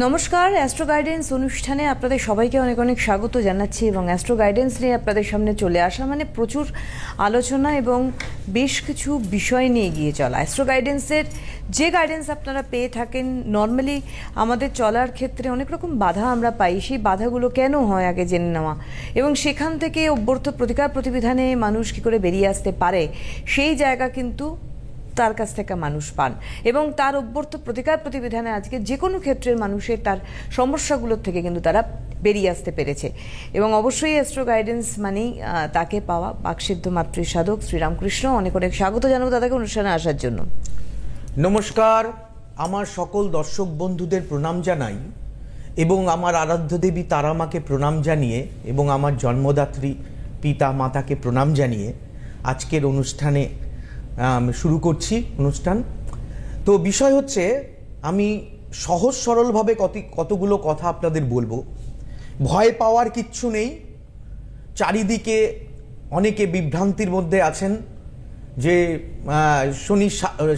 নমস্কার, astro guidance অনুষ্ঠানে আপনাদের সবাইকে অনেক অনেক স্বাগত জানাচ্ছি এবং অ্যাস্ট্রো গাইডেন্স নিয়ে আপনাদের সামনে চলে আসা মানে প্রচুর আলোচনা এবং বেশ কিছু বিষয় নিয়ে এগিয়ে চলা। অ্যাস্ট্রো গাইডেন্সের যে গাইডেন্স আপনারা পেয়ে থাকেন, নর্মালি আমাদের চলার ক্ষেত্রে অনেক রকম বাধা আমরা পাই। সেই বাধাগুলো কেন হয় আগে জেনে নেওয়া এবং সেখান থেকে অভ্যর্থ প্রতিকার প্রতিবিধানে মানুষ কী করে বেরিয়ে আসতে পারে সেই জায়গা কিন্তু তার কাছ থেকে মানুষ পান এবং তার অভ্যর্থ প্রতিকার প্রতিবিধানে আজকে যে কোনো ক্ষেত্রের মানুষের তার সমস্যাগুলোর থেকে কিন্তু তারা বেরিয়ে আসতে পেরেছে। এবং অবশ্যই অ্যাস্ট্রো গাইডেন্স মানেই তাকে পাওয়া বাকসিদ্ধ মাতৃ সাধক শ্রীরামকৃষ্ণ। অনেক অনেক স্বাগত জানাবো দাদাকে অনুষ্ঠানে আসার জন্য। নমস্কার, আমার সকল দর্শক বন্ধুদের প্রণাম জানাই এবং আমার আরাধ্য দেবী তারা মাকে প্রণাম জানিয়ে এবং আমার জন্মদাত্রী পিতা মাতাকে প্রণাম জানিয়ে আজকের অনুষ্ঠানে শুরু করছি অনুষ্ঠান। তো বিষয় হচ্ছে, আমি সহজ সরলভাবে কতগুলো কথা আপনাদের বলবো। ভয় পাওয়ার কিচ্ছু নেই। চারিদিকে অনেকে বিভ্রান্তির মধ্যে আছেন যে শনি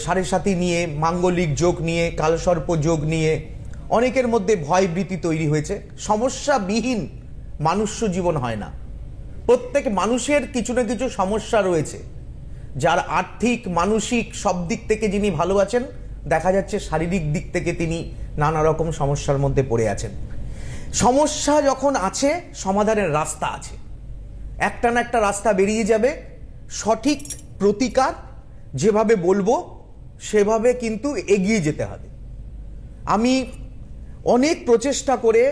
সাড়ে সাতি নিয়ে, মাঙ্গলিক যোগ নিয়ে, কালসর্প যোগ নিয়ে অনেকের মধ্যে ভয়ভীতি তৈরি হয়েছে। সমস্যাবিহীন মানুষ্য জীবন হয় না। প্রত্যেক মানুষের কিছু না কিছু সমস্যা রয়েছে। যার আর্থিক, মানসিক সব দিক থেকে যিনি ভালো আছেন, দেখা যাচ্ছে শারীরিক দিক থেকে তিনি নানা রকম সমস্যার মধ্যে পড়ে আছেন। সমস্যা যখন আছে, সমাধানের রাস্তা আছে। একটা না একটা রাস্তা বেরিয়ে যাবে। সঠিক প্রতিকার যেভাবে বলবো সেভাবে কিন্তু এগিয়ে যেতে হবে। আমি অনেক প্রচেষ্টা করে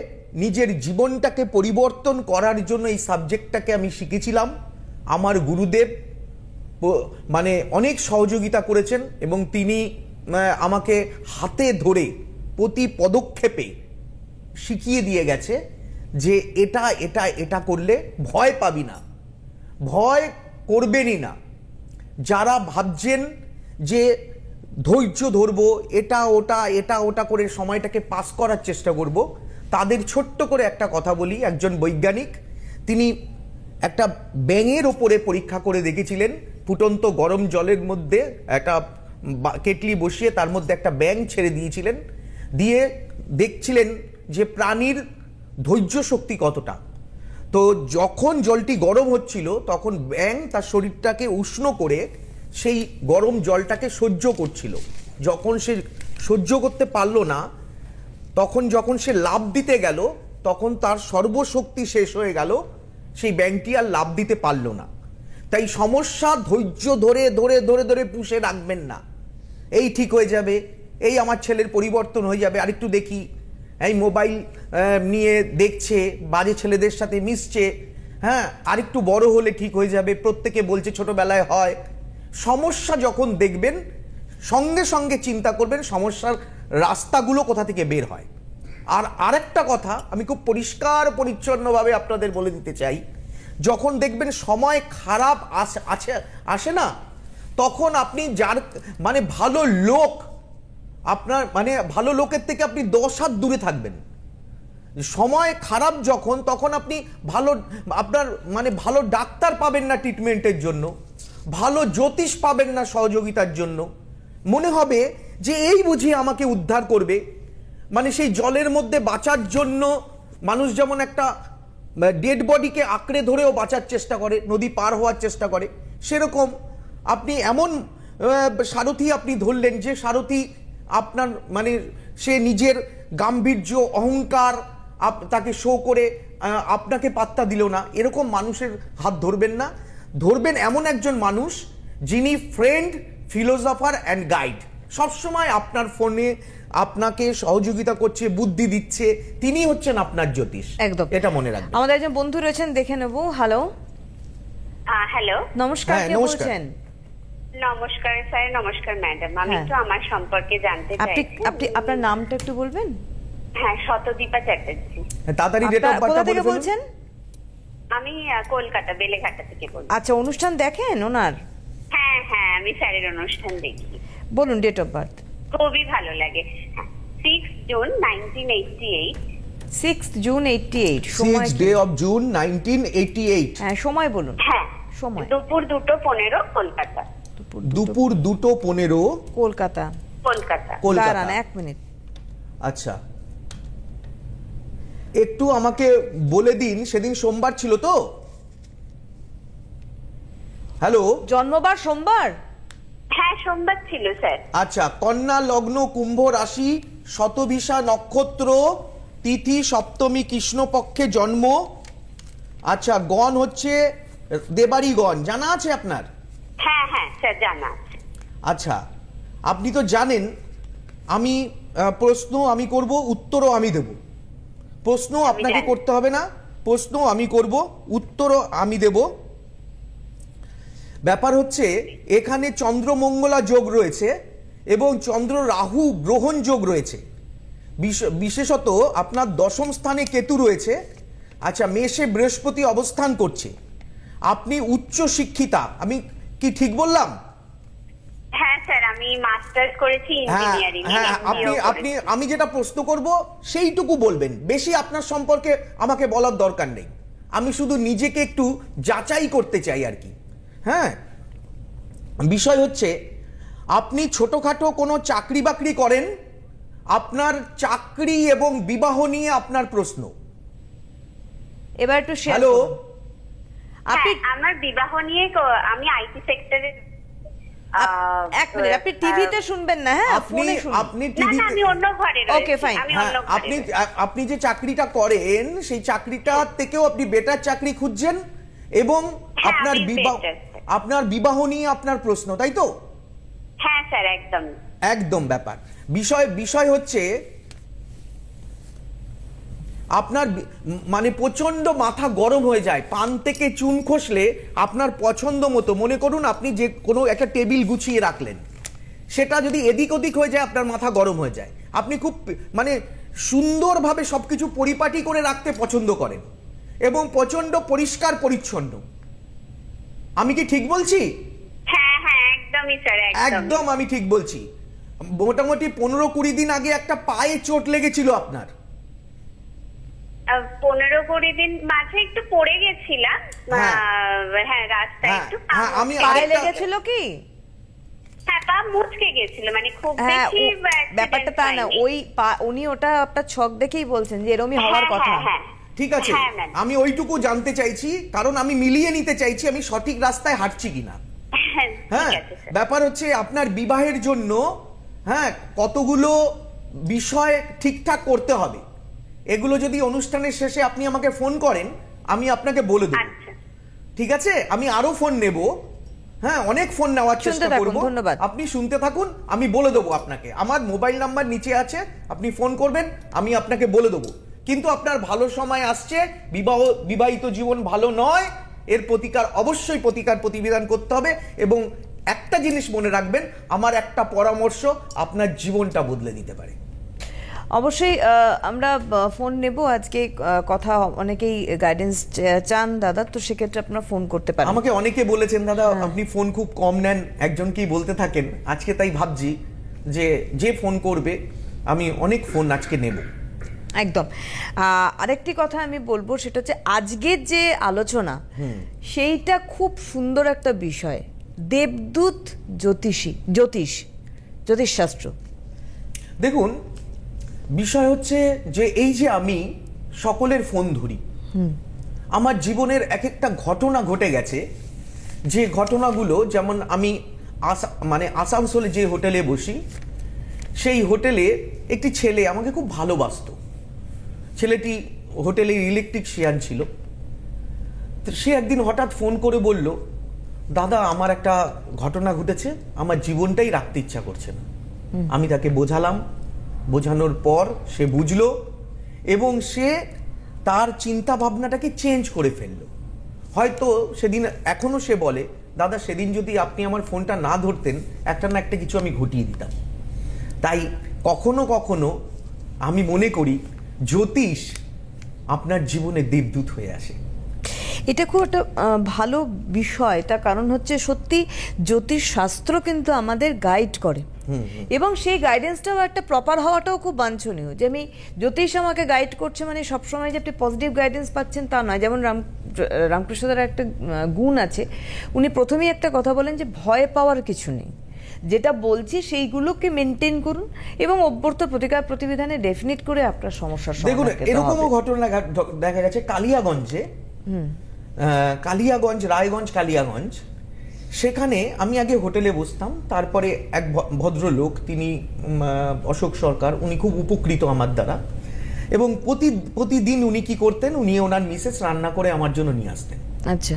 নিজের জীবনটাকে পরিবর্তন করার জন্য এই সাবজেক্টটাকে আমি শিখেছিলাম। আমার গুরুদেব মানে অনেক সহযোগিতা করেছেন এবং তিনি আমাকে হাতে ধরে প্রতি পদক্ষেপে শিখিয়ে দিয়ে গেছে যে এটা এটা এটা করলে ভয় পাবি না, ভয় করবেনই না। যারা ভাবছেন যে ধৈর্য ধরবো, এটা ওটা করে সময়টাকে পাস করার চেষ্টা করব, তাদের ছোট্ট করে একটা কথা বলি। একজন বৈজ্ঞানিক, তিনি একটা ব্যাঙের ওপরে পরীক্ষা করে দেখেছিলেন। ফুটন্ত গরম জলের মধ্যে একটা কেটলি বসিয়ে তার মধ্যে একটা ব্যাঙ ছেড়ে দিয়েছিলেন, দিয়ে দেখছিলেন যে প্রাণীর ধৈর্য শক্তি কতটা। তো যখন জলটি গরম হচ্ছিল তখন ব্যাঙ তার শরীরটাকে উষ্ণ করে সেই গরম জলটাকে সহ্য করছিল। যখন সে সহ্য করতে পারলো না, তখন যখন সে লাফ দিতে গেল, তখন তার সর্বশক্তি শেষ হয়ে গেল, সেই ব্যাঙটি আর লাফ দিতে পারলো না। তাই সমস্যা ধৈর্য ধরে ধরে ধরে ধরে পুষে রাখবেন না। এই ঠিক হয়ে যাবে, এই আমার ছেলের পরিবর্তন হয়ে যাবে, আরেকটু দেখি, এই মোবাইল নিয়ে দেখছে, বাজে ছেলেদের সাথে মিশছে, হ্যাঁ আরেকটু বড় হলে ঠিক হয়ে যাবে, প্রত্যেকে বলছে ছোটবেলায় হয়। সমস্যা যখন দেখবেন, সঙ্গে সঙ্গে চিন্তা করবেন সমস্যার রাস্তাগুলো কোথা থেকে বের হয়। আর আরেকটা কথা আমি খুব পরিষ্কার পরিচ্ছন্নভাবে আপনাদের বলে দিতে চাই, যখন দেখবেন সময় খারাপ আসে না, তখন আপনি যার মানে ভালো লোক, আপনার মানে ভালো লোকের থেকে আপনি 10 হাত দূরে থাকবেন। সময় খারাপ যখন, তখন আপনি আপনার মানে ভালো ডাক্তার পাবেন না ট্রিটমেন্টের জন্য, ভালো জ্যোতিষ পাবেন না সহযোগিতার জন্য। মনে হবে যে এই বুঝি আমাকে উদ্ধার করবে। মানে সেই জলের মধ্যে বাঁচার জন্য মানুষ যেমন একটা ডেড বডিকে আঁকড়ে ধরেও বাঁচার চেষ্টা করে, নদী পার হওয়ার চেষ্টা করে, সেরকম আপনি এমন সারথি আপনি ধরলেন যে সারথি আপনার মানে সে নিজের গাম্ভীর্য, অহংকার তাকে শো করে আপনাকে পাত্তা দিল না। এরকম মানুষের হাত ধরবেন না। ধরবেন এমন একজন মানুষ যিনি ফ্রেন্ড, ফিলোসফার অ্যান্ড গাইড, সবসময় আপনার ফোনে আপনাকে সহযোগিতা করছে, বুদ্ধি দিচ্ছে, তিনি হচ্ছেন আপনার জ্যোতিষ। একদম, এটা মনে রাখবেন। আমাদের একজন বন্ধু রয়েছেন, দেখে নেব। হ্যালো। হ্যালো, নমস্কার, কে বলছেন? নমস্কার স্যার। নমস্কার ম্যাডাম। আমি একটু আমার সম্পর্কে জানতে চাই। আপনি আপনার নামটা একটু বলবেন? হ্যাঁ, শতদীপা চ্যাটার্জি। তাড়াতাড়ি ডেট অফ বার্থটা বলে বলছেন। আমি কলকাতা বেলেঘাটা থেকে বলছি। আচ্ছা, অনুষ্ঠান দেখেন ওনার? হ্যাঁ হ্যাঁ, আমি স্যারের অনুষ্ঠান দেখি। বলুন ডেট অফ বার্থ। খুবই ভালো লাগে। 6 June 1988। 6 June 88। 6 day of June 1988। হ্যাঁ, সময় বলুন। হ্যাঁ, সময় দুপুর 2:15 কলকাতা। দুপুর 2:15 কলকাতা। কলকাতা। দাঁড়ান 1 মিনিট। আচ্ছা, একটু আমাকে বলে দিন, সেদিন সোমবার ছিল তো? হ্যালো, জন্মবার সোমবার? হ্যাঁ, সোমবার ছিল স্যার। আচ্ছা, কন্যা লগ্ন, কুম্ভ রাশি, শতভিষা নক্ষত্র, তিথি সপ্তমী, কৃষ্ণপক্ষে জন্ম। আচ্ছা, গণ হচ্ছে দেবাড়ি গণ, জানা আছে আপনার? হ্যাঁ হ্যাঁ স্যার, জানা আছে। আচ্ছা, আপনি তো জানেন আমি প্রশ্ন আমি করব, উত্তরও আমি দেব। প্রশ্ন আপনাকে করতে হবে না, প্রশ্ন আমি করব, উত্তরও আমি দেব। ব্যাপার হচ্ছে এখানে চন্দ্রমঙ্গলা যোগ রয়েছে এবং চন্দ্র রাহু গ্রহণ যোগ রয়েছে। বিশেষত আপনার দশম স্থানে কেতু রয়েছে। আচ্ছা, মেষে বৃহস্পতি অবস্থান করছে। আপনি উচ্চ শিক্ষিতা, আমি কি ঠিক বললাম? হ্যাঁ স্যার, আমি মাস্টার্স করেছি ইঞ্জিনিয়ারিং। হ্যাঁ, আপনি আমি যেটা প্রশ্ন করব সেইটুকু বলবেন, বেশি আপনার সম্পর্কে আমাকে বলার দরকার নেই। আমি শুধু নিজেকে একটু যাচাই করতে চাই আর কি। হ্যাঁ, বিষয় হচ্ছে আপনি ছোটখাটো কোনো চাকরি বাকরি করেন, আপনার চাকরি এবং বিবাহ নিয়ে আপনার প্রশ্ন। এবার একটু শেয়ার হ্যালো, আপনি আমার বিবাহ নিয়ে, আমি আইটি সেক্টরে। এক মিনিট, আপনি টিভিতে শুনবেন না? হ্যাঁ, ফোনে শুনুন। আপনি না টিভিতে, আমি অন্য ঘরে রয়েছি। Okay fine. আমি অন্য ঘরে আপনি রয়েছি। আপনি যে চাকরিটা করেন সেই চাকরিটা থেকেও আপনি বেটার চাকরি খুঁজছেন এবং হ্যাঁ, আপনার আমি বিবাহ নিয়ে আপনার প্রশ্ন, তাই তো? হ্যাঁ স্যার, একদম একদম। ব্যাপার বিষয় হচ্ছে আপনার মানে প্রচন্ড মাথা গরম হয়ে যায়, পান থেকে চুন খসলে আপনার পছন্দ মতো, মনে করুন আপনি যে কোনো একটা টেবিল গুছিয়ে রাখলেন, সেটা যদি এদিক ওদিক হয়ে যায় আপনার মাথা গরম হয়ে যায়। আপনি খুব মানে সুন্দরভাবে সবকিছু পরিপাটি করে রাখতে পছন্দ করেন এবং প্রচন্ড পরিষ্কার পরিচ্ছন্ন। আমি কি ঠিক বলছি? হ্যাঁ হ্যাঁ, একদমই স্যার, একদম আমি ঠিক বলছি। মোটামুটি 15-20 দিন আগে একটা পায়ে চোট লেগেছিল আপনার। 15-20 দিন মাঝে একটু পড়ে গেছিলাম। হ্যাঁ, রাস্তায় একটু আমি পায়ে লেগেছিল কি? হ্যাঁ, পা মুচকে গেছিল, মানে খুব হ্যাঁ, বেশি ব্যাপারটা তা না, ওই উনি ওটা আপনার ছক দেখেই বলছেন যে এরকমই হওয়ার কথা। ঠিক আছে, আমি ওইটুকু জানতে চাইছি, কারণ আমি মিলিয়ে নিতে চাইছি আমি সঠিক রাস্তায় হাঁটছি কিনা। হ্যাঁ, ব্যাপার হচ্ছে আপনার বিবাহের জন্য হ্যাঁ কতগুলো বিষয় ঠিকঠাক করতে হবে। এগুলো যদি অনুষ্ঠানের শেষে আপনি আমাকে ফোন করেন আমি আপনাকে বলে দেব। ঠিক আছে, আমি আরো ফোন নেব। হ্যাঁ, অনেক ফোন নেওয়ার চেষ্টা করব। আপনি শুনতে থাকুন, আমি বলে দেবো আপনাকে। আমার মোবাইল নাম্বার নিচে আছে, আপনি ফোন করবেন, আমি আপনাকে বলে দেবো। কিন্তু আপনার ভালো সময় আসছে, বিবাহিত জীবন ভালো নয়, এর অবশ্যই প্রতিবিধান করতে হবে। এবং একটা জিনিস মনে রাখবেন, আমার একটা পরামর্শ আপনার জীবনটা বদলে দিতে পারে। অবশ্যই আমরা ফোন নেব আজকে, কথা অনেকেই গাইডেন্স চান দাদা, তো সেক্ষেত্রে আপনারা ফোন করতে পারেন। আমাকে অনেকে বলেছেন দাদা আপনি ফোন খুব কম নেন, একজনকেই বলতে থাকেন। আজকে তাই ভাবছি যে ফোন করবে আমি অনেক ফোন আজকে নেব। একদম। আরেকটি কথা আমি বলবো, সেটা হচ্ছে আজকের যে আলোচনা সেইটা খুব সুন্দর একটা বিষয়, দেবদূত জ্যোতিষশাস্ত্র। দেখুন, বিষয় হচ্ছে যে এই যে আমি সকলের ফোন ধরি, আমার জীবনের এক একটা ঘটনা ঘটে গেছে, যে ঘটনাগুলো, যেমন আমি আসানসোলে যে হোটেলে বসি, সেই হোটেলে একটি ছেলে আমাকে খুব ভালোবাসতো। ছেলেটি হোটেলের ইলেকট্রিশিয়ান ছিল। তো সে একদিন হঠাৎ ফোন করে বলল, দাদা আমার একটা ঘটনা ঘটেছে, আমার জীবনটাই রাখতে ইচ্ছা করছে না। আমি তাকে বোঝালাম, বোঝানোর পর সে বুঝলো এবং সে তার চিন্তা ভাবনাটাকে চেঞ্জ করে ফেললো। হয়তো সেদিন, এখনো সে বলে, দাদা সেদিন যদি আপনি আমার ফোনটা না ধরতেন, একটা না একটা কিছু আমি ঘটিয়ে দিতাম। তাই কখনো কখনো আমি মনে করি জ্যোতিষ আপনার জীবনে দেবদূত হয়ে আসে। এটা খুব একটা ভালো বিষয়। তার কারণ হচ্ছে সত্যি জ্যোতিষ শাস্ত্র কিন্তু আমাদের গাইড করে এবং সেই গাইডেন্সটাও একটা প্রপার হওয়াটাও খুব বাঞ্ছনীয়। যে আমি জ্যোতিষ আমাকে গাইড করছে মানে সবসময় যে আপনি পজিটিভ গাইডেন্স পাচ্ছেন তা নয়। যেমন রামকৃষ্ণদার একটা গুণ আছে, উনি প্রথমেই একটা কথা বলেন যে ভয় পাওয়ার কিছু নেই। যেটা বলছি সেইগুলোকে মেনটেন করুন এবং অভ্যর্থ প্রতিকার প্রতিবিধানে ডেফিনেট করে আপনার সমস্যার দেখুন সমাধান পেতে এরকমও হবে। ঘটনা দেখা গেছে কালিয়াগঞ্জে, কালিয়াগঞ্জ, রায়গঞ্জ কালিয়াগঞ্জ, সেখানে আমি আগে হোটেলে বসতাম, তারপরে এক ভদ্রলোক, তিনি অশোক সরকার, উনি খুব উপকৃত আমার দ্বারা, এবং প্রতিদিন উনি কি করতেন, উনি ওনার মিসেস রান্না করে আমার জন্য নিয়ে আসতেন। আচ্ছা,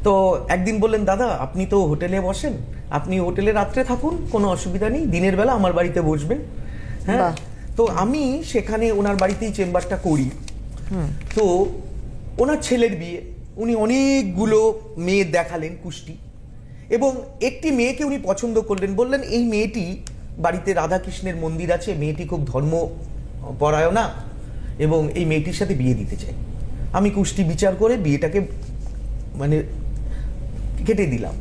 তো একদিন বললেন, দাদা আপনি তো হোটেলে বসেন, আপনি হোটেলে রাত্রে থাকুন, কোনো অসুবিধা নেই, দিনের বেলা আমার বাড়িতে বসবেন। হ্যাঁ, বাহ। তো আমি সেখানে ওনার বাড়িতেই চেম্বারটা করি। তো ওনার ছেলের বিয়ে, উনি অনেকগুলো মেয়ে দেখালেন কুষ্টি, এবং একটি মেয়েকে উনি পছন্দ করলেন, বললেন এই মেয়েটি, বাড়িতে রাধাকৃষ্ণের মন্দির আছে, মেয়েটি খুব ধর্মপরায়ণা, এবং এই মেয়েটির সাথে বিয়ে দিতে চাই। আমি কুষ্টি বিচার করে বিয়েটাকে মানে কেটে দিলাম,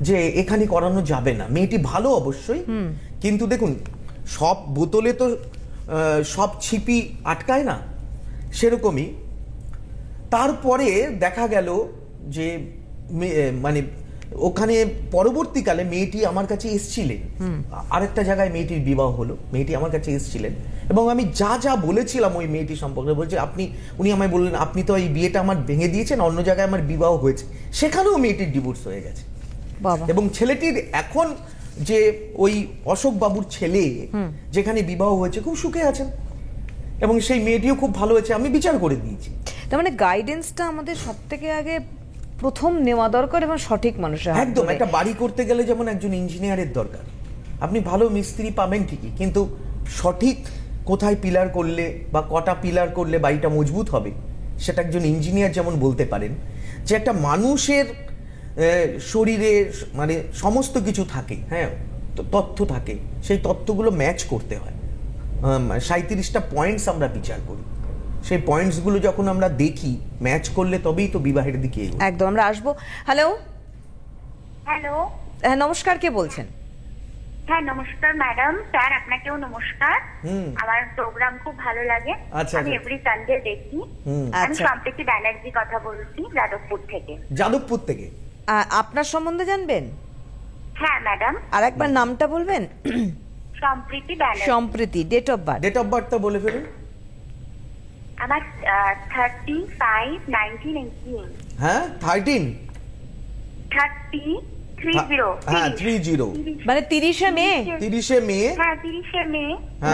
যে এখানে করানো যাবে না। মেয়েটি ভালো অবশ্যই, কিন্তু দেখুন সব বোতলে তো সব ছিপি আটকায় না, সেরকমই। তারপরে দেখা গেল যে মানে ওখানে পরবর্তীকালে মেয়েটি আমার কাছে এসেছিলেন, আরেকটা জায়গায় মেয়েটির বিবাহ হলো, মেয়েটি আমার কাছে এসেছিলেন, এবং আমি যা যা বলেছিলাম ওই মেয়েটি সম্পর্কে, বলছে উনি আমায় বললেন, আপনি তো এই বিয়েটা আমার ভেঙে দিয়েছেন, অন্য জায়গায় আমার বিবাহ হয়েছে। সেখানেও মেয়েটির ডিভোর্স হয়ে গেছে, বাবা। এবং ছেলেটির এখন যে ওই অশোক বাবুর ছেলে যেখানে বিবাহ হয়েছে, খুব সুখে আছেন, এবং সেই মেয়েটিও খুব ভালো হয়েছে, আমি বিচার করে দিয়েছি। তার মানে গাইডেন্সটা আমাদের সব থেকে আগে প্রথম নেওয়া দরকার, এবং সঠিক মানুষের হাত একদম। ধরে। একটা বাড়ি করতে গেলে যেমন একজন ইঞ্জিনিয়ারের দরকার, আপনি ভালো মিস্ত্রি পাবেন ঠিকই, কিন্তু সঠিক কোথায় পিলার করলে বা কটা পিলার করলে বাড়িটা মজবুত হবে, সেটা একজন ইঞ্জিনিয়ার যেমন বলতে পারেন। যে একটা মানুষের শরীরে মানে সমস্ত কিছু থাকে, হ্যাঁ, তথ্য থাকে, সেই তথ্যগুলো ম্যাচ করতে হয়। 37টা পয়েন্টস আমরা বিচার করি, সেই পয়েন্টসগুলো যখন আমরা দেখি ম্যাচ করলে তবেই তো বিবাহের দিকে এগোই। একদম, আমরা আসবো। Hello, hello. হ্যাঁ নমস্কার, কে বলছেন? হ্যাঁ নমস্কার ম্যাডাম, স্যার আপনাকেও নমস্কার। আমার প্রোগ্রাম খুব ভালো লাগে, আচ্ছা, আমি এভরি সানডে দেখি। আমি আচ্ছা। সম্প্রীতি ব্যানার্জি কথা বলছি, যাদবপুর থেকে। যাদবপুর থেকে। আপনার সম্বন্ধে জানবেন? হ্যাঁ ম্যাডাম। আর একবার নামটা বলবেন? Sampriti Banerjee. Sampriti. Date of birth? Date of বার্থটা বলে ফেলুন। আমার 35/1988। হ্যাঁ 13। 30 হ্যাঁ 30। মানে 30শে মে? 30শে মে। হ্যাঁ 30শে মে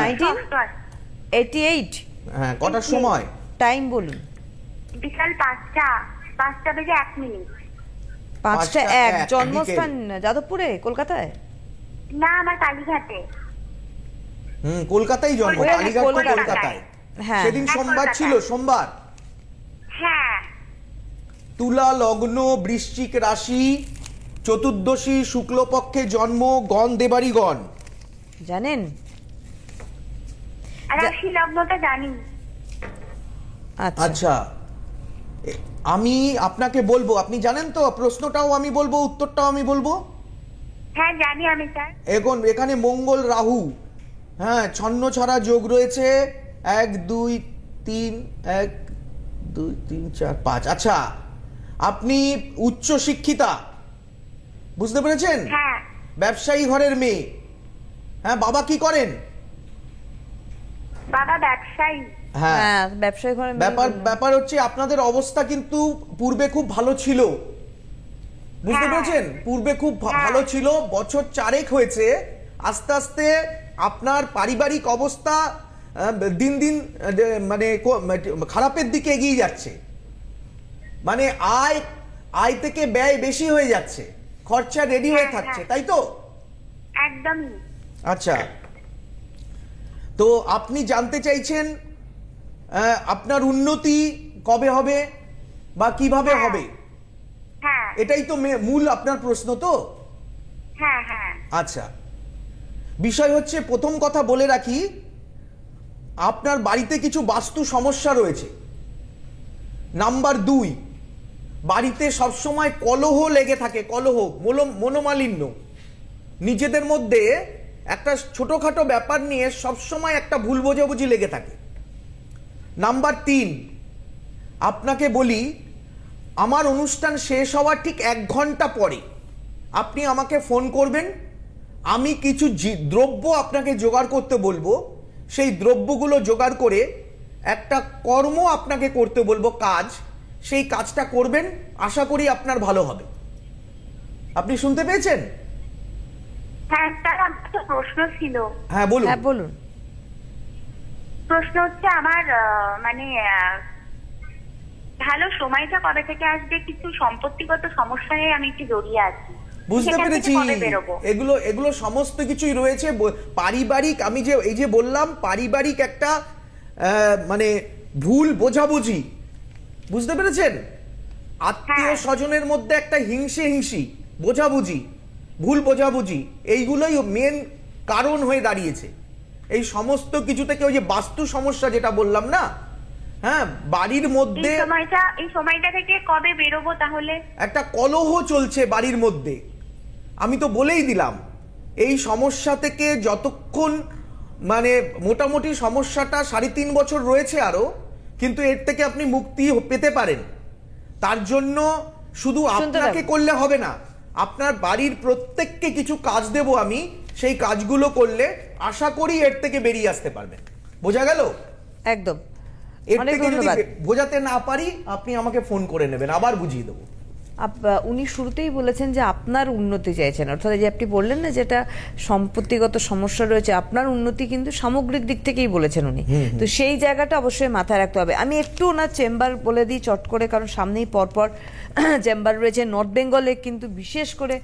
1988। হ্যাঁ, কটার সময়? টাইম বলুন। বিকাল 5টা বেজে 1 মিনিট। 5টা 1। বিকেল। জন্মস্থান যাদবপুরে, কলকাতায়? না, আমার কালীঘাটে। কলকাতায় জন্ম, ওই কালীঘাট তো কলকাতায়। কলকাতায়। হ্যাঁ। সেদিন সোমবার ছিল, সোমবার। হ্যাঁ। তুলা লগ্ন, বৃশ্চিক রাশি, চতুর্দশী, শুক্লপক্ষে জন্ম, গণ দেবারি গণ। জানেন? আর রাশি লগ্নটা জানি। আচ্ছা, আমি আপনাকে বলবো, আপনি জানেন তো? প্রশ্নটাও আমি বলবো, উত্তরটাও আমি বলবো। হ্যাঁ জানি আমি স্যার। এখন এখানে মঙ্গল রাহু, হ্যাঁ, ছন্ন ছড়া যোগ রয়েছে, 1 2 3 1 2 3 4 5। আচ্ছা, আপনি উচ্চ শিক্ষিতা, বুঝতে পেরেছেন? হ্যাঁ। ব্যবসায়ী ঘরের মেয়ে। হ্যাঁ, বাবা কি করেন? বাবা ব্যবসায়ী। হ্যাঁ, হ্যাঁ, ব্যবসায়ী ঘরে মেয়ে বললেন। ব্যাপার হচ্ছে আপনাদের অবস্থা কিন্তু পূর্বে খুব ভালো ছিল, বুঝতে হ্যাঁ। পেরেছেন? পূর্বে খুব ভালো ছিল, বছর 4 হয়েছে, আস্তে আস্তে আপনার পারিবারিক অবস্থা দিন দিন মানে খারাপের দিকে এগিয়ে যাচ্ছে। মানে আয় থেকে ব্যয় বেশি হয়ে যাচ্ছে, খরচা রেডি হয়ে থাকছে, তাই তো? একদমই। আচ্ছা, তো আপনি জানতে চাইছেন আপনার উন্নতি কবে হবে বা কিভাবে হবে, হ্যাঁ। এটাই তো মূল আপনার প্রশ্ন তো? হ্যাঁ হ্যাঁ। আচ্ছা, বিষয় হচ্ছে, প্রথম কথা বলে রাখি, আপনার বাড়িতে কিছু বাস্তু সমস্যা রয়েছে। নাম্বার 2, বাড়িতে সবসময় কলহ লেগে থাকে, কলহ, মনোমালিন্য, নিজেদের মধ্যে একটা ছোটখাটো ব্যাপার নিয়ে সবসময় একটা ভুল বোঝাবুঝি লেগে থাকে। নাম্বার 3, আপনাকে বলি, আমার অনুষ্ঠান শেষ হওয়ার ঠিক 1 ঘন্টা পরে আপনি আমাকে ফোন করবেন, আমি কিছু দ্রব্য আপনাকে জোগাড় করতে বলবো, সেই দ্রব্যগুলো জোগাড় করে একটা কর্ম আপনাকে করতে বলবো, কাজ, সেই কাজটা করবেন, আশা করি আপনার ভালো হবে। আপনি শুনতে পেয়েছেন? হ্যাঁ স্যার, আমার একটা প্রশ্ন ছিল। হ্যাঁ বলুন। হ্যাঁ বলুন। প্রশ্ন হচ্ছে আমার ভালো সময়টা কবে থেকে আসবে? কিছু সম্পত্তিগত সমস্যায় আমি একটু জড়িয়ে আছি। বুঝতে সেখান থেকে পেরেছি। কবে বেরোবো? এগুলো সমস্ত কিছুই রয়েছে পারিবারিক। আমি যে এই যে বললাম, পারিবারিক একটা মানে ভুল বোঝাবুঝি, বুঝতে পেরেছেন? আত্মীয় স্বজনের মধ্যে একটা হিংসি বোঝাবুঝি, ভুল বোঝাবুঝি, এইগুলোই মেন কারণ হয়ে দাঁড়িয়েছে এই সমস্ত কিছু থেকে। ওই যে বাস্তু সমস্যা যেটা বললাম না, হ্যাঁ, বাড়ির মধ্যে এই সময়টা থেকে কবে বেরোবো তাহলে? একটা কলহ চলছে বাড়ির মধ্যে। আমি তো বলেই দিলাম, এই সমস্যা থেকে যতক্ষণ মানে মোটামুটি সমস্যাটা 3.5 বছর রয়েছে আরো, কিন্তু এর থেকে আপনি মুক্তি পেতে পারেন। তার জন্য শুধু আপনাকে করলে হবে না, আপনার বাড়ির প্রত্যেককে কিছু কাজ দেব আমি, সেই কাজগুলো করলে আশা করি এর থেকে বেরিয়ে আসতে পারবেন। বোঝা গেল? একদম। এর থেকে যদি বোঝাতে না পারি, আপনি আমাকে ফোন করে নেবেন, আবার বুঝিয়ে দেবো। উনি শুরুতেই বলেছেন যে আপনার উন্নতি চাইছেন, অর্থাৎ যে আপনি বললেন না যেটা সম্পত্তিগত সমস্যা রয়েছে, আপনার উন্নতি কিন্তু সামগ্রিক দিক থেকেই বলেছেন উনি। তো সেই জায়গাটা অবশ্যই মাথায় রাখতে হবে। আমি একটু ওনার চেম্বার বলে দিই চট করে, কারণ সামনেই পরপর চেম্বার রয়েছে। নর্থ বেঙ্গলে কিন্তু বিশেষ করে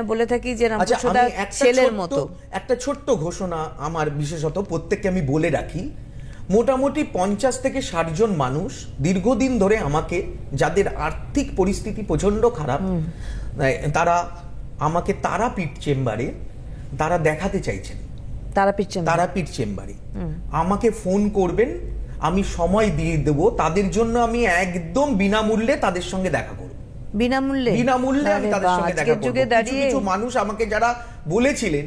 বলে থাকি যে রামকৃষ্ণদা ছেলের মতো। একটা ছোট্ট ঘোষণা আমার, বিশেষত প্রত্যেককে আমি বলে রাখি, মোটামুটি 50 থেকে 60 জন মানুষ দীর্ঘদিন ধরে আমাকে, যাদের আর্থিক পরিস্থিতি প্রচন্ড খারাপ, তারা আমাকে তারাপীঠ চেম্বারে তারা দেখাতে চাইছেন। তারাপীঠ চেম্বারে আমাকে ফোন করবেন, আমি সময় দিয়ে দেব। তাদের জন্য আমি একদম বিনামূল্যে তাদের সঙ্গে দেখা করব। বিনামূল্যে আমি তাদের সঙ্গে দেখা করব। কিছু মানুষ আমাকে যারা বলেছিলেন,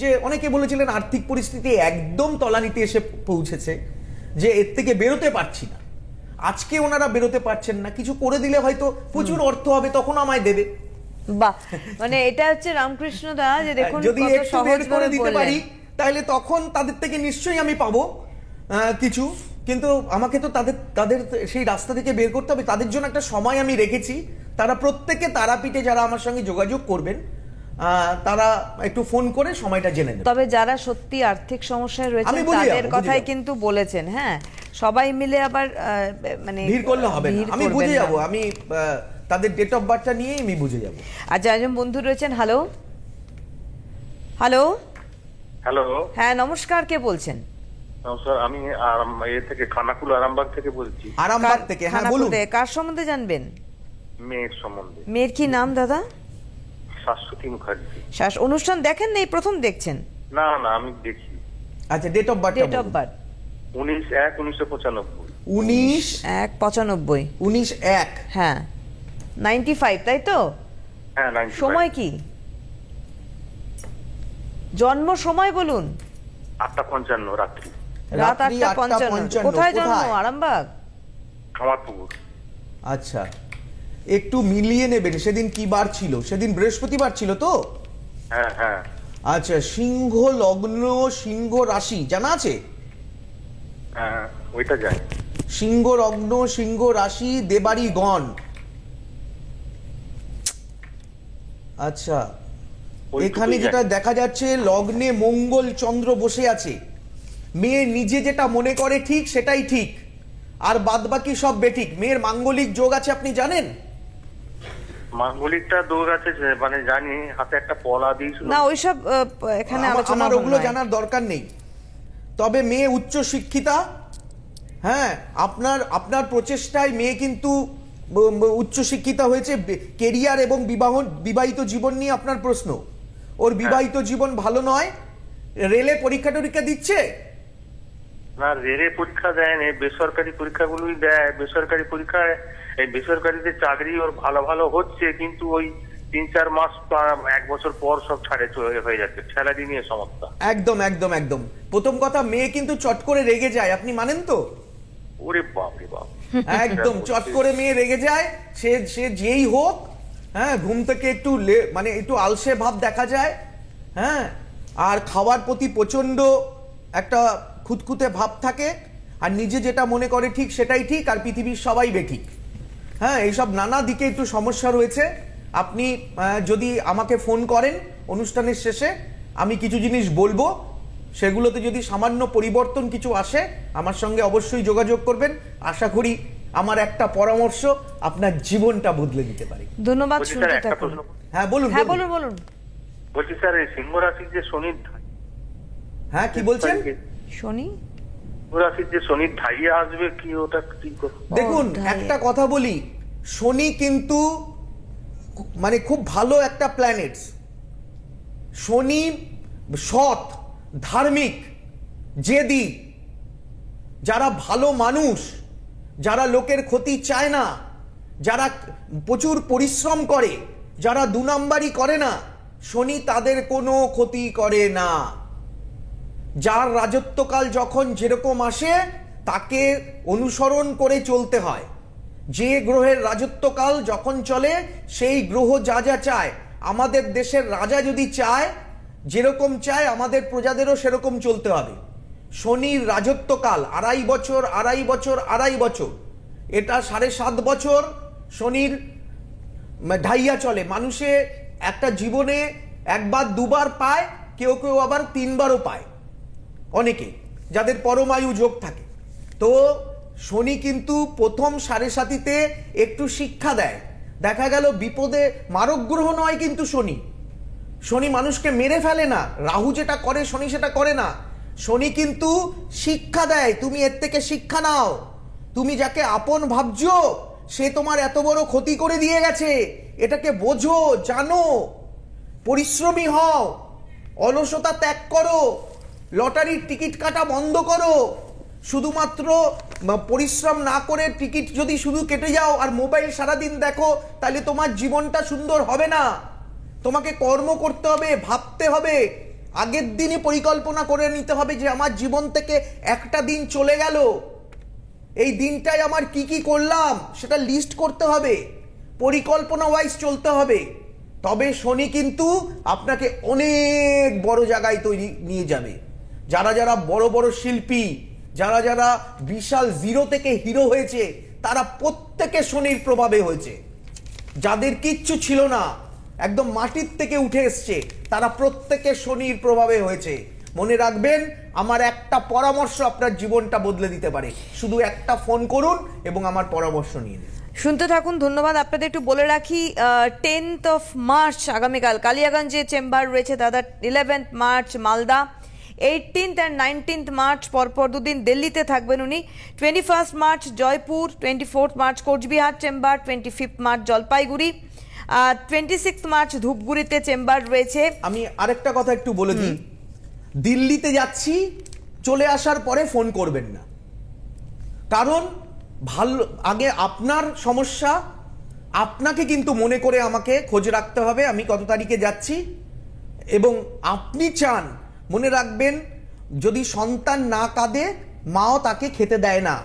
যে অনেকে বলেছিলেন আর্থিক পরিস্থিতি একদম তলানিতে এসে পৌঁছেছে, যে এর থেকে বেরোতে পারছি না, আজকে ওনারা বেরোতে পারছেন না, কিছু করে দিলে হয়তো প্রচুর অর্থ হবে, তখন আমায় দেবে। বাহ, মানে এটা হচ্ছে রামকৃষ্ণ দা, যে দেখুন যদি একটু বের করে দিতে পারি, তাহলে তখন তাদের থেকে নিশ্চয়ই আমি পাবো কিছু। কিন্তু আমাকে তো তাদের সেই রাস্তা থেকে বের করতে হবে। তাদের জন্য একটা সময় আমি রেখেছি। তারা প্রত্যেকে তারাপীঠে যারা আমার সঙ্গে যোগাযোগ করবেন, তারা একটু ফোন করে সময়টা জেনে নেবে। তবে যারা সত্যি আর্থিক সমস্যায় রয়েছে তাদের কথাই কিন্তু বলেছেন। হ্যাঁ, সবাই মিলে আবার মানে ভিড় করলে হবে না, আমি বুঝে যাব। আমি তাদের ডেট অফ বার্থটা নিয়ে আমি বুঝে যাব। আচ্ছা, একজন বন্ধু রয়েছেন। হ্যালো হ্যালো হ্যালো, হ্যাঁ নমস্কার, কে বলছেন? নমস্কার, আমি থেকে খানাকুল আরামবাগ থেকে বলছি। আরামবাগ থেকে, হ্যাঁ বলুন। কার সম্বন্ধে জানবেন? মেয়ের সম্বন্ধে। মেয়ের কি নাম দাদা? শাশ্বতী মুখার্জি। অনুষ্ঠান দেখেন না, এই প্রথম দেখছেন? না না, আমি দেখি। আচ্ছা, ডেট অফ বার্থ। 19/1/1995। 19/1/95। 19/1, হ্যাঁ 95, তাই তো? হ্যাঁ 95। সময় কি, জন্ম সময় বলুন? 8:55 রাত্রি। রাত 8:55। কোথায় জন্ম? আরামবাগ, কামারপুকুর। আচ্ছা, একটু মিলিয়ে নেবেন। সেদিন কি বার ছিল? সেদিন বৃহস্পতিবার ছিল তো? হ্যাঁ হ্যাঁ। আচ্ছা, সিংহ লগ্ন, সিংহ রাশি জানা আছে? হ্যাঁ, ওইটা জানি। সিংহ লগ্ন, সিংহ রাশি, দেবাড়ি গণ। আচ্ছা, এখানে যেটা দেখা যাচ্ছে, লগ্নে মঙ্গল চন্দ্র বসে আছে। মেয়ে নিজে যেটা মনে করে ঠিক সেটাই ঠিক, আর বাদবাকি সব বেঠিক। মেয়ের মাঙ্গলিক যোগ আছে, আপনি জানেন? মাঙ্গলিকটা যোগ আছে মানে জানি, হাতে একটা পলা দিয়েছিল না, ওইসব এখানে আলোচনা আমার ওগুলো জানার দরকার নেই। তবে মেয়ে উচ্চ শিক্ষিতা। হ্যাঁ, আপনার প্রচেষ্টায় মেয়ে কিন্তু উচ্চ শিক্ষিতা হয়েছে। কেরিয়ার এবং বিবাহিত জীবন নিয়ে আপনার প্রশ্ন। ওর বিবাহিত জীবন ভালো নয়। রেলে পরীক্ষা টরীক্ষা দিচ্ছে না? রেলে পরীক্ষা দেয়নি, বেসরকারি পরীক্ষাগুলোই দেয়। বেসরকারি পরীক্ষায়, এই বেসরকারিতে চাকরি ওর ভালো ভালো হচ্ছে, কিন্তু ওই 3-4 মাস 1 বছর পর সব ছাড়ে হয়ে যাচ্ছে। স্যালারি নিয়ে সমস্যা। একদম একদম একদম। প্রথম কথা, মেয়ে কিন্তু চট করে রেগে যায়, আপনি মানেন তো? ওরে বাপ রে বাপ, একদম চট করে মেয়ে রেগে যায়। সে যেই হোক, হ্যাঁ, ঘুম থেকে একটু মানে একটু আলসে ভাব দেখা যায়। হ্যাঁ, আর খাওয়ার প্রতি প্রচণ্ড একটা খুঁতখুঁতে ভাব থাকে, আর নিজে যেটা মনে করে ঠিক সেটাই ঠিক, আর পৃথিবীর সবাই বেঠিক। হ্যাঁ, এইসব নানা দিকে একটু সমস্যা রয়েছে। আপনি যদি আমাকে ফোন করেন অনুষ্ঠানের শেষে, আমি কিছু জিনিস বলবো, সেগুলোতে যদি সামান্য পরিবর্তন কিছু আসে আমার সঙ্গে অবশ্যই যোগাযোগ করবেন। আশা করি আমার একটা পরামর্শ আপনার জীবনটা বদলে দিতে পারে। ধন্যবাদ। বলছি শুনতে স্যার, একটা থাকুন। প্রশ্ন। হ্যাঁ বলুন। হ্যাঁ বলুন বলুন। বলছি স্যার, এই সিংহ রাশির যে শনির হ্যাঁ কি বলছেন? শনি সিংহ রাশির যে শনির ঢাইয়া আসবে, কি ওটা কি করবে? দেখুন, একটা কথা বলি, শনি কিন্তু মানে খুব ভালো একটা প্ল্যানেট। শনি সৎ, ধার্মিক, জেদি, যারা ভালো মানুষ, যারা লোকের ক্ষতি চায় না, যারা প্রচুর পরিশ্রম করে, যারা দু নাম্বারি করে না, শনি তাদের কোনো ক্ষতি করে না। যার রাজত্বকাল যখন যেরকম আসে তাকে অনুসরণ করে চলতে হয়। যে গ্রহের রাজত্বকাল যখন চলে সেই গ্রহ যা যা চায়, আমাদের দেশের রাজা যদি চায়, যেরকম চায় আমাদের প্রজাদেরও সেরকম চলতে হবে। শনির রাজত্বকাল 2.5 বছর, 2.5 বছর, 2.5 বছর, এটা 7.5 বছর শনির ঢাইয়া চলে। মানুষে একটা জীবনে একবার দুবার পায়, কেউ কেউ আবার 3বারও পায়, অনেকে যাদের পরমায়ু যোগ থাকে। তো শনি কিন্তু প্রথম 7.5তে একটু শিক্ষা দেয়। দেখা গেল বিপদে, মারক গ্রহ নয় কিন্তু শনি। শনি মানুষকে মেরে ফেলে না, রাহু যেটা করে শনি সেটা করে না। শনি কিন্তু শিক্ষা দেয়, তুমি এর থেকে শিক্ষা নাও, তুমি যাকে আপন ভাবছো সে তোমার এত বড় ক্ষতি করে দিয়ে গেছে, এটাকে বোঝো, জানো, পরিশ্রমী হও, অলসতা ত্যাগ করো, লটারির টিকিট কাটা বন্ধ করো। শুধুমাত্র পরিশ্রম না করে টিকিট যদি শুধু কেটে যাও আর মোবাইল সারাদিন দেখো, তাহলে তোমার জীবনটা সুন্দর হবে না। তোমাকে কর্ম করতে হবে, ভাবতে হবে, আগের দিনই পরিকল্পনা করে নিতে হবে যে আমার জীবন থেকে একটা দিন চলে গেল, এই দিনটায় আমার কি কি করলাম সেটা লিস্ট করতে হবে, পরিকল্পনা ওয়াইজ চলতে হবে। তবে শনি কিন্তু আপনাকে অনেক বড় জায়গায় তৈরি নিয়ে যাবে। যারা যারা বড় বড় শিল্পী, যারা যারা বিশাল জিরো থেকে হিরো হয়েছে, তারা প্রত্যেকে শনির প্রভাবে হয়েছে। যাদের কিচ্ছু ছিল না, একদম মাটির থেকে উঠে এসছে, তারা প্রত্যেকে শনির প্রভাবে হয়েছে। মনে রাখবেন, আমার একটা পরামর্শ আপনার জীবনটা বদলে দিতে পারে। শুধু একটা ফোন করুন এবং আমার পরামর্শ নিয়ে নিন। শুনতে থাকুন। ধন্যবাদ। আপনাদের একটু বলে রাখি, 10th of March আগামীকাল কালিয়াগঞ্জে চেম্বার রয়েছে দাদা, 11th March Malda, 18th and 19th March পরপর দুদিন দিল্লিতে থাকবেন উনি, 21st March Jaipur, 24th March Cooch Behar chamber, 25th March Jalpaiguri, 26th March ধূপগুড়িতে চেম্বার রয়েছে। আমি আরেকটা কথা একটু বলে দিই, দিল্লিতে যাচ্ছি, চলে আসার পরে ফোন করবেন না, কারণ ভালো আগে আপনার সমস্যা আপনাকে কিন্তু মনে করে আমাকে খোঁজ রাখতে হবে আমি কত তারিখে যাচ্ছি। এবং আপনি চান, মনে রাখবেন, যদি সন্তান না কাঁদে মাও তাকে খেতে দেয় না।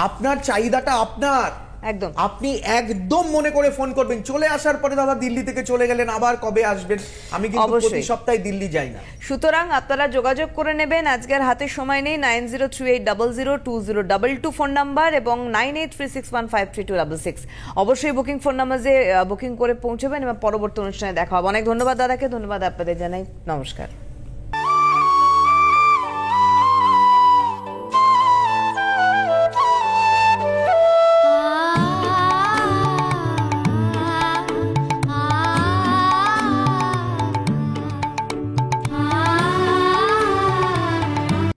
আপনার চাহিদাটা আপনার, একদম আপনি একদম মনে করে ফোন করবেন। চলে আসার পরে দাদা দিল্লি থেকে চলে গেলেন, আবার কবে আসবেন? আমি কিন্তু প্রতি সপ্তাহে দিল্লি যাই না। সুতরাং আপনারা যোগাযোগ করে নেবেন। আজকের হাতে সময় নেই। 9038002022 ফোন নাম্বার এবং 9836153266 অবশ্যই বুকিং ফোন নাম্বারে বুকিং করে পৌঁছবেন এবং পরবর্তী অনুষ্ঠানে দেখা হবে। অনেক ধন্যবাদ দাদাকে, ধন্যবাদ আপনাদের জানাই, নমস্কার।